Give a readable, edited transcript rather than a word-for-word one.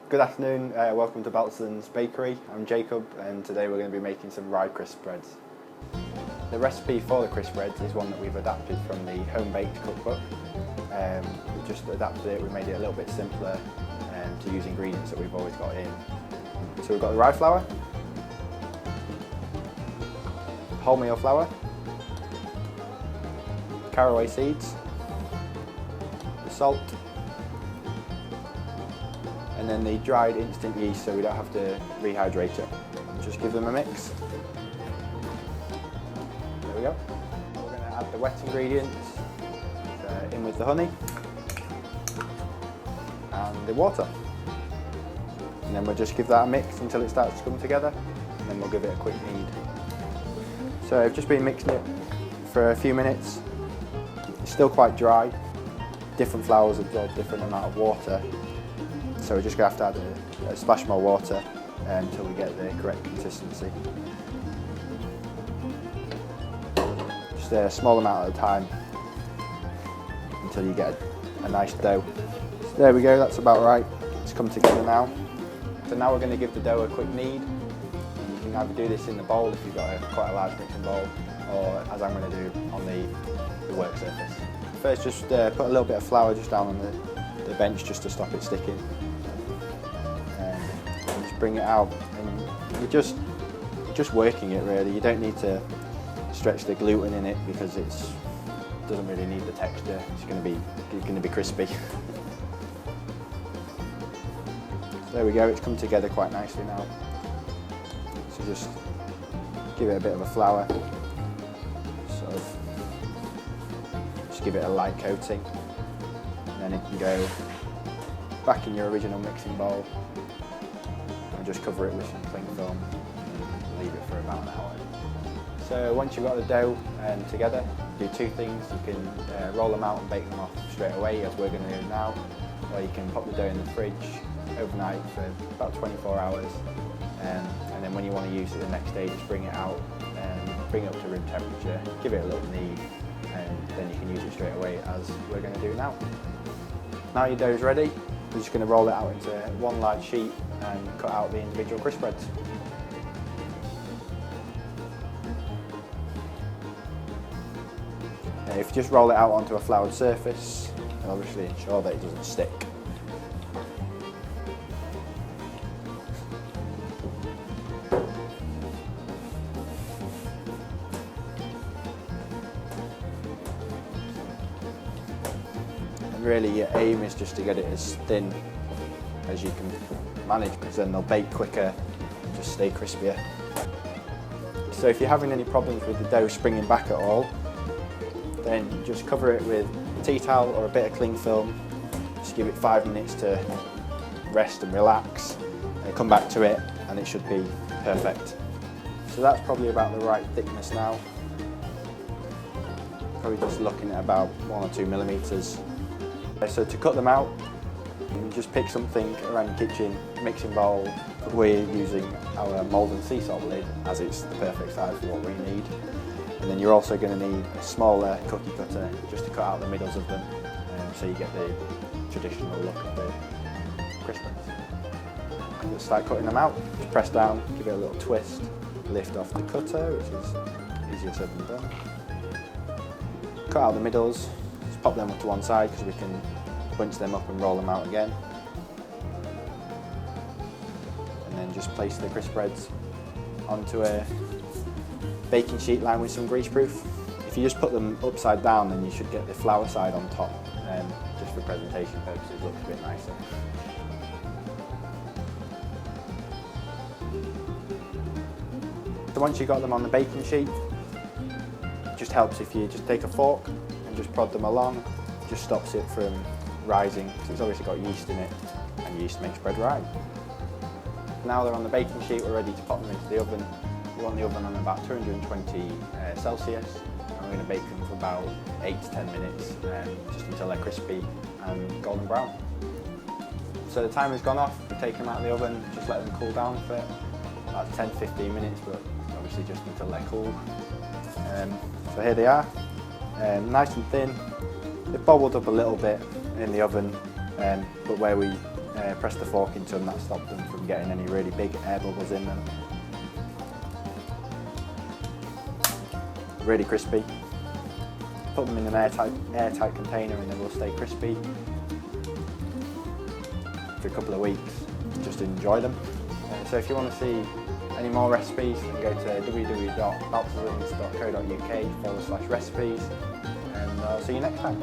Good afternoon, welcome to Baltzersen's Bakery. I'm Jacob and today we're going to be making some Rye Crispbreads. The recipe for the Crispbreads is one that we've adapted from the home baked cookbook. We just adapted it, we made it a little bit simpler to use ingredients that we've always got in. So we've got the rye flour, wholemeal flour, caraway seeds, the salt, and then the dried instant yeast so we don't have to rehydrate it. Just give them a mix. There we go. We're going to add the wet ingredients in with the honey and the water. And then we'll just give that a mix until it starts to come together, and then we'll give it a quick knead. So I've just been mixing it for a few minutes. It's still quite dry. Different flours absorb different amount of water. So we're just going to have to add a splash more water until we get the correct consistency. Just a small amount at a time until you get a nice dough. So there we go, that's about right. It's come together now. So now we're going to give the dough a quick knead. You can either do this in the bowl if you've got quite a large mixing bowl, or as I'm going to do on the work surface. First just put a little bit of flour just down on the bench just to stop it sticking. Bring it out, and you're just working it really. You don't need to stretch the gluten in it because it doesn't really need the texture. It's going to be crispy. So there we go. It's come together quite nicely now. So just give it a bit of a flour. Just give it a light coating, and then it can go back in your original mixing bowl. Just cover it with some cling film and leave it for about an hour. So once you've got the dough together, do two things. You can roll them out and bake them off straight away, as we're going to do now, or you can pop the dough in the fridge overnight for about 24 hours, and then when you want to use it the next day, just bring it out and bring it up to room temperature, give it a little knead, and then you can use it straight away, as we're going to do now. Now your dough's ready, we're just going to roll it out into one large sheet and cut out the individual Crispbreads. If you just roll it out onto a floured surface, and obviously ensure that it doesn't stick. And really your aim is just to get it as thin as you can manage, because then they'll bake quicker and just stay crispier. So if you're having any problems with the dough springing back at all, then just cover it with a tea towel or a bit of cling film. Just give it 5 minutes to rest and relax, and come back to it and it should be perfect. So that's probably about the right thickness now. Probably just looking at about 1 or 2 millimeters. So to cut them out, just pick something around your kitchen, mixing bowl. We're using our mould and sea salt lid, as it's the perfect size for what we need. And then you're also going to need a smaller cookie cutter just to cut out the middles of them, so you get the traditional look of the Crispbreads. Just start cutting them out. Just press down, give it a little twist, lift off the cutter, which is easier said than done. Cut out the middles, just pop them up to one side because we can bunch them up and roll them out again. And then just place the Crispbreads onto a baking sheet lined with some greaseproof. If you just put them upside down, then you should get the flour side on top, just for presentation purposes, it looks a bit nicer. So once you've got them on the baking sheet, it just helps if you just take a fork and just prod them along. It just stops it from rising, because it's obviously got yeast in it, and yeast makes bread rise. Now they're on the baking sheet, we're ready to pop them into the oven. We want the oven on about 220 Celsius, and we're going to bake them for about 8 to 10 minutes, just until they're crispy and golden brown. So the timer's gone off, we take them out of the oven, just let them cool down for about 10-15 minutes, but obviously just until they're cool. So here they are, nice and thin. They've bubbled up a little bit in the oven, but where we press the fork into them, that stops them from getting any really big air bubbles in them. Really crispy. Put them in an airtight container and they will stay crispy for a couple of weeks. Just enjoy them. So if you want to see any more recipes, then go to www.baltzersen.co.uk/recipes, and I'll see you next time.